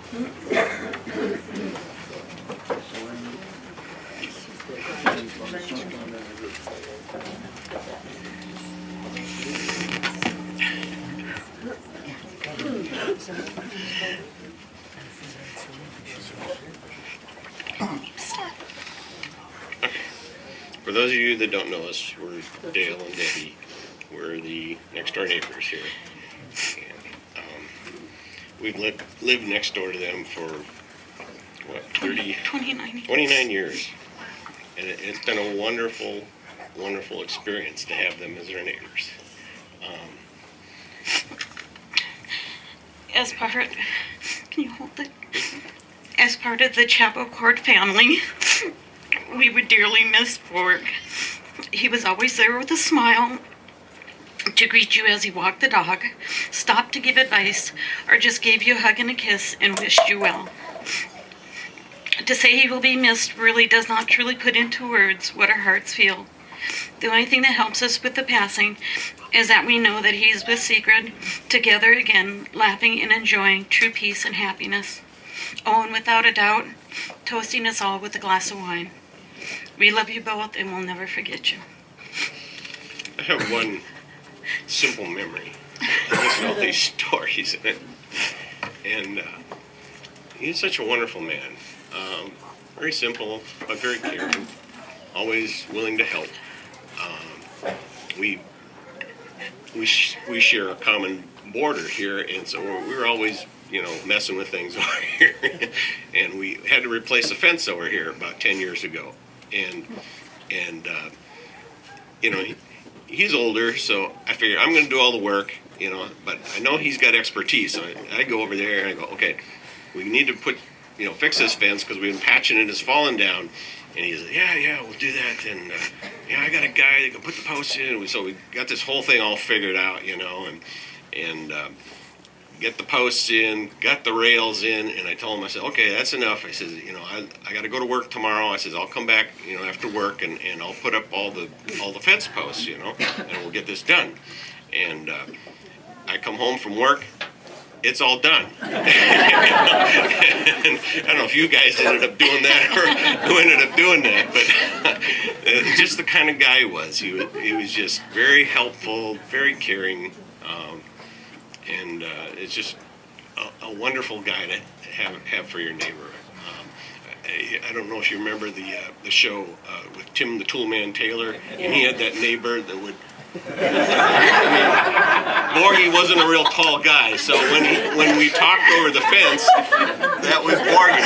For those of you that don't know us, we're Dale and Debbie. We're the next door neighbors here. And, we've lived next door to them for, what, 29 years. And it's been a wonderful, wonderful experience to have them as our neighbors. As part of the Chapel Court family, we would dearly miss Borg. He was always there with a smile to greet you as he walked the dog, stopped to give advice, or just gave you a hug and a kiss and wished you well. To say he will be missed really does not truly put into words what our hearts feel. The only thing that helps us with the passing is that we know that he is with Sigrid, together again, laughing and enjoying true peace and happiness. Oh, and without a doubt, toasting us all with a glass of wine. We love you both and we'll never forget you. I have one simple memory. I listen to all these stories, and he's such a wonderful man. Very simple, but very caring. Always willing to help. We share a common border here, and so we're always, messing with things over here. And we had to replace the fence over here about 10 years ago. And he's older, so I figure I'm going to do all the work, but I know he's got expertise. So I go over there and I go, okay, we need to fix this fence because we've been patching it, it's falling down. And he said, yeah, we'll do that. And I got a guy that can put the posts in. So we got this whole thing all figured out, and get the posts in, got the rails in, and I told him, I said, okay, that's enough. I said, I got to go to work tomorrow. I said, I'll come back, after work, and I'll put up all the fence posts, and we'll get this done. And I come home from work. It's all done. And I don't know if you guys ended up doing that or who ended up doing that, but just the kind of guy he was. He was just very helpful, very caring, and it's just a wonderful guy to have for your neighbor. I don't know if you remember the show with Tim the Toolman Taylor, and he had that neighbor that would. Borge wasn't a real tall guy, so when we talked over the fence, that was Borge.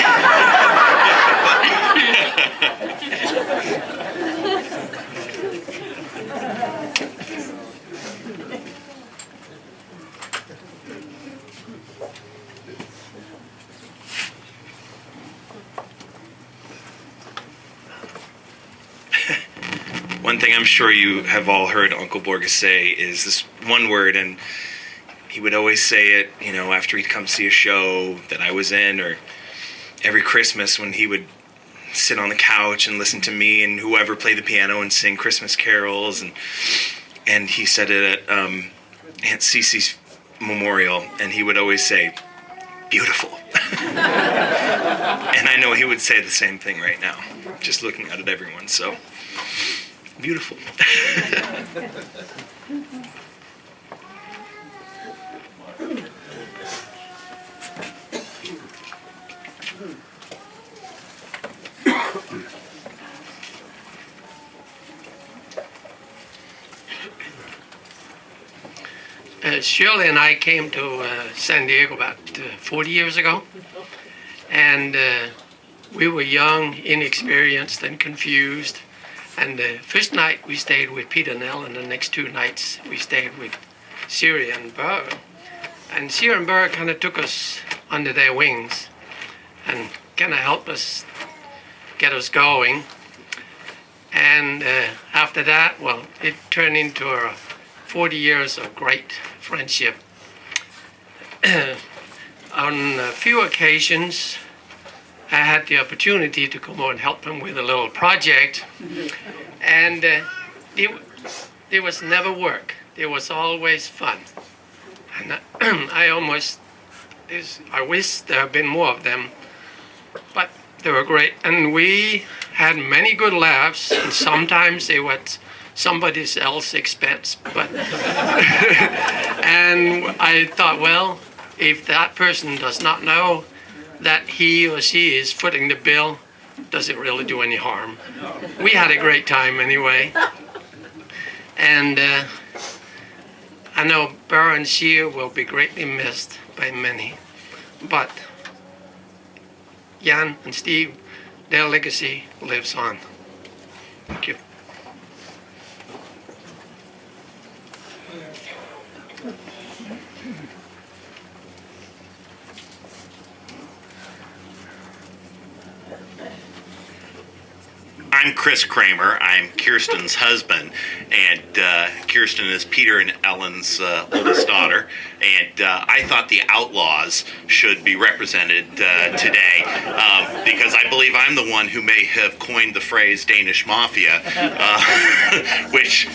One thing I'm sure you have all heard Uncle Borge say is this one word, and he would always say it, after he'd come see a show that I was in, or every Christmas when he would sit on the couch and listen to me and whoever play the piano and sing Christmas carols, and he said it at Aunt Cece's memorial, and he would always say, beautiful. And I know he would say the same thing right now, just looking out at everyone, so... beautiful. Shirley and I came to San Diego about 40 years ago, and we were young, inexperienced, and confused. And the first night we stayed with Peter and Nell, and the next two nights we stayed with Syria and Burr. And Syria and Burr kind of took us under their wings and kind of helped us get us going. And after that, well, it turned into 40 years of great friendship. On a few occasions, I had the opportunity to come over and help him with a little project, and it was never work. It was always fun, and I almost I wish there had been more of them, but they were great. And we had many good laughs, and sometimes they were at somebody else's expense. But and I thought, well, if that person does not know that he or she is footing the bill, does it really do any harm? We had a great time anyway. And I know Burr and Shear will be greatly missed by many. But Jan and Steve, their legacy lives on. Thank you. I'm Chris Kramer. I'm Kirsten's husband, and Kirsten is Peter and Ellen's oldest daughter. And I thought the Outlaws should be represented today because I believe I'm the one who may have coined the phrase Danish Mafia, which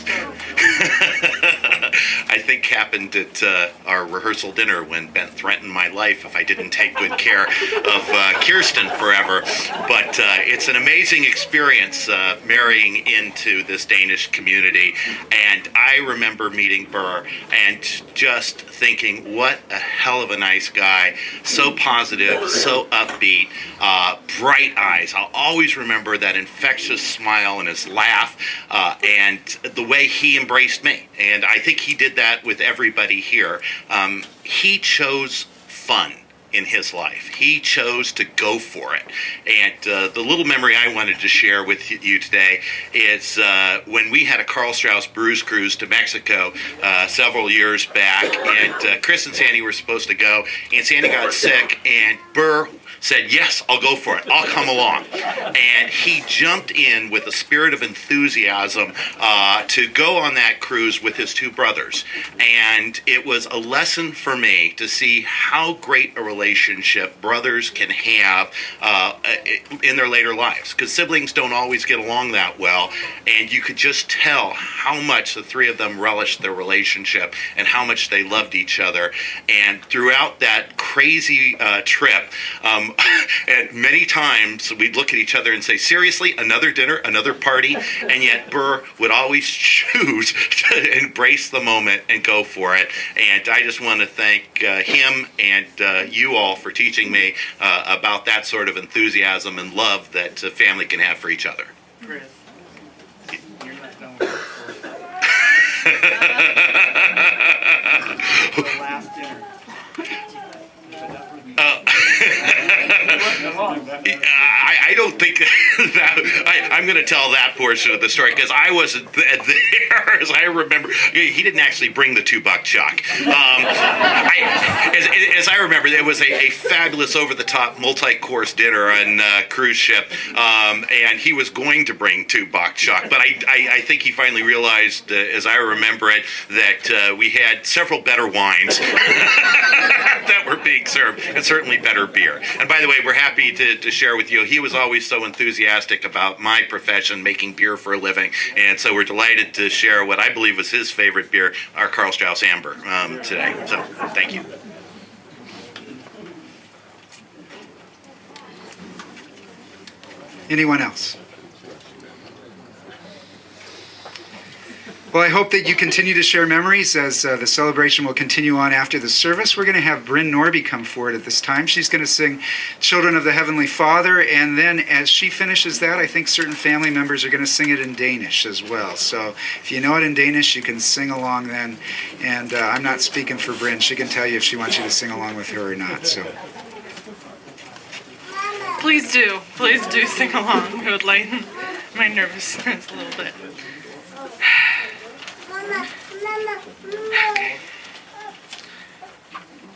I think happened at our rehearsal dinner when Bent threatened my life if I didn't take good care of Kirsten forever. But it's an amazing experience marrying into this Danish community. And I remember meeting Burr and just thinking, what a hell of a nice guy. So positive, so upbeat, bright eyes. I'll always remember that infectious smile and his laugh and the way he embraced me. And I think he did that with everybody here. He chose fun in his life. He chose to go for it. And the little memory I wanted to share with you today is when we had a Carl Strauss Brews cruise to Mexico several years back, and Chris and Sandy were supposed to go, and Sandy got sick, and Burr said, yes, I'll go for it. I'll come along. And he jumped in with a spirit of enthusiasm to go on that cruise with his two brothers. And it was a lesson for me to see how great a relationship brothers can have in their later lives. Because siblings don't always get along that well. And you could just tell how much the three of them relished their relationship and how much they loved each other. And throughout that crazy trip, and many times we'd look at each other and say, seriously, another dinner, another party? And yet Burr would always choose to embrace the moment and go for it. And I just want to thank him and you all for teaching me about that sort of enthusiasm and love that a family can have for each other. Chris, you're not knowing the last dinner. I don't think that I'm going to tell that portion of the story because I wasn't there. As I remember, he didn't actually bring the $2 chuck. As I remember, it was a fabulous, over-the-top, multi-course dinner on a cruise ship, and he was going to bring $2 chuck, but I think he finally realized, as I remember it, that we had several better wines that were being served, and certainly better beer. And by the way, we're happy to share with you, he was always so enthusiastic about my profession, making beer for a living, and so we're delighted to share what I believe was his favorite beer, our Carl Strauss Amber, today. So, thank you. Anyone else? Well, I hope that you continue to share memories as the celebration will continue on after the service. We're going to have Borge Norby come forward at this time. She's going to sing Children of the Heavenly Father, and then as she finishes that, I think certain family members are going to sing it in Danish as well. So if you know it in Danish, you can sing along then. And I'm not speaking for Bryn. She can tell you if she wants you to sing along with her or not. So. Please do sing along. It would lighten my nervousness a little bit. Okay.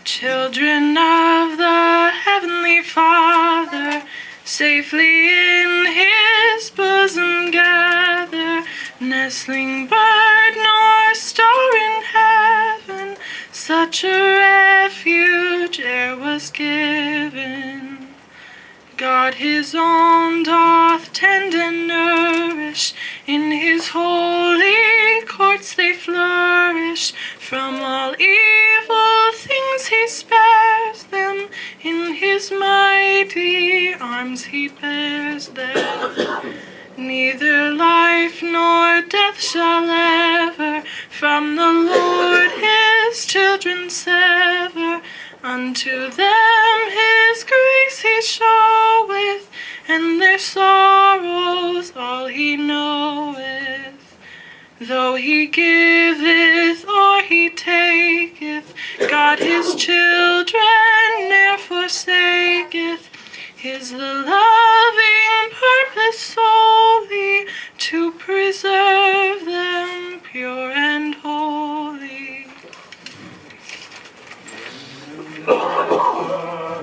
Children of the Heavenly Father, safely in His bosom gather, nestling bird nor star in heaven, such a refuge e'er was given. God His own doth tend and nourish, in His holy courts they flourish. From all evil things He spares them, his mighty arms he bears there. Neither life nor death shall ever from the Lord his children sever. Unto them his grace he showeth, and their sorrows all he knoweth. Though he giveth or he taketh, God his children ne'er forsaketh. His the loving purpose solely to preserve them pure and holy.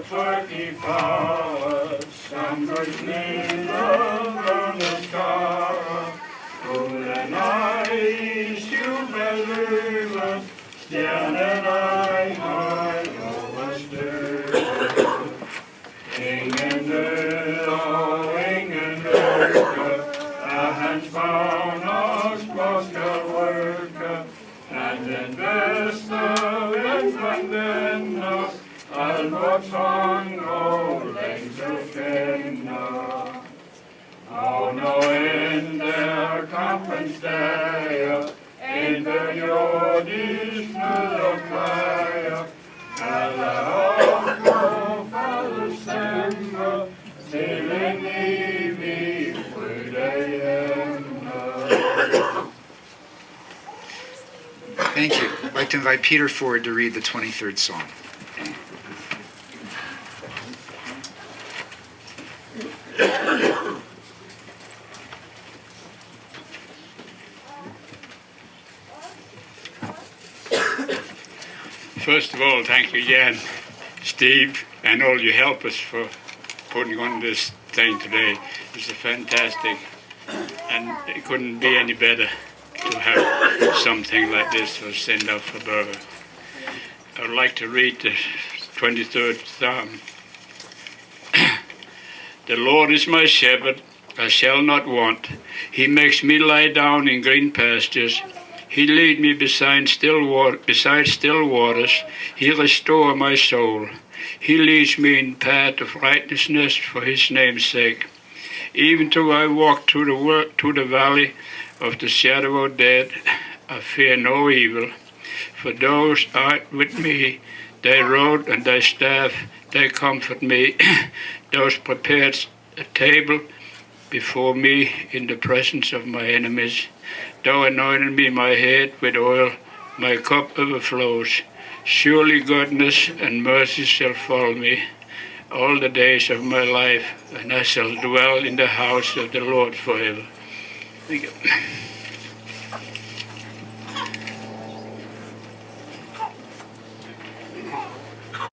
Turkey flowers, sunburst near on the star. Golden eyes, you believe, stjärnorna har överstöd. Ingen död och ingen röka, hans barn oss vad ska worka. And den bästa vän från denna, all vårt sång och längst att känna. Och nå ända kampens dag, inte jordisk nöd och klaga. Alla offer faller stämma, till en evig skydda jämna. Thank you. I'd like to invite Peter forward to read the 23rd Psalm. First of all, thank you again, Steve, and all your helpers for putting on this thing today. It's fantastic, and it couldn't be any better to have something like this to send out for Borge. I would like to read the 23rd Psalm. The Lord is my shepherd, I shall not want. He makes me lie down in green pastures. He lead me beside still waters. He restore my soul. He leads me in path of righteousness for his name's sake. Even though I walk through the valley of the shadow of death, I fear no evil. For those art with me, thy rod and thy staff, they comfort me. Those prepared a table before me in the presence of my enemies. Thou anointed me my head with oil, my cup overflows. Surely goodness and mercy shall follow me all the days of my life, and I shall dwell in the house of the Lord forever. Thank you.